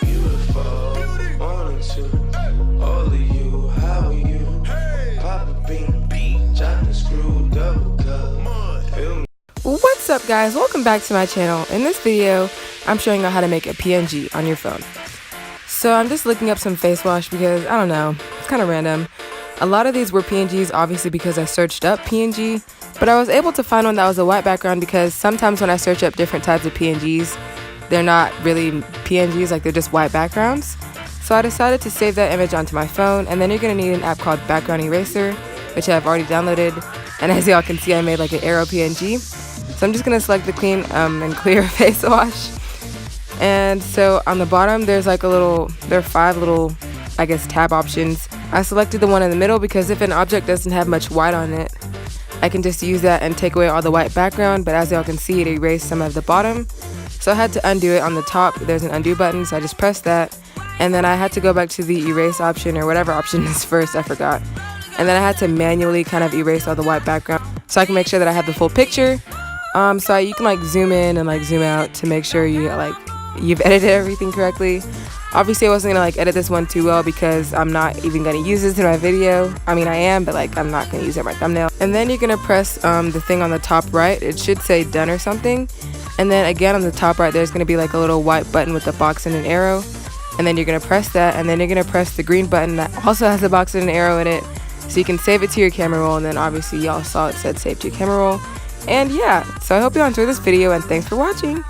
Beautiful, one or two. All of you, how are you? Pop a bean, chop and screw, double cup. Feel me? What's up guys, welcome back to my channel. In this video, I'm showing you how to make a PNG on your phone. So I'm just looking up some face wash because, I don't know, it's kind of random. A lot of these were PNGs obviously because I searched up PNG, but I was able to find one that was a white background because sometimes when I search up different types of PNGs, they're not really PNGs, like they're just white backgrounds. So I decided to save that image onto my phone, and then you're going to need an app called Background Eraser, which I've already downloaded, and as y'all can see I made like an arrow PNG. So I'm just going to select the clean and clear face wash. And so on the bottom there's like there are 5 little, I guess, tab options. I selected the one in the middle because if an object doesn't have much white on it, I can just use that and take away all the white background, but as y'all can see it erased some of the bottom. So I had to undo it on the top. There's an undo button, so I just pressed that, and then I had to go back to the erase option or whatever option is first, I forgot. And then I had to manually kind of erase all the white background so I can make sure that I have the full picture. So you can like zoom in and like zoom out to make sure you've edited everything correctly. Obviously I wasn't gonna like edit this one too well because I'm not even gonna use this in my video. I mean I am, but like I'm not gonna use it in my thumbnail. And then you're gonna press the thing on the top right. It should say done or something. And then again on the top right there's gonna be like a little white button with a box and an arrow. And then you're gonna press that, and then you're gonna press the green button that also has a box and an arrow in it. So you can save it to your camera roll, and then obviously y'all saw it said save to your camera roll. And yeah, so I hope you all enjoyed this video and thanks for watching.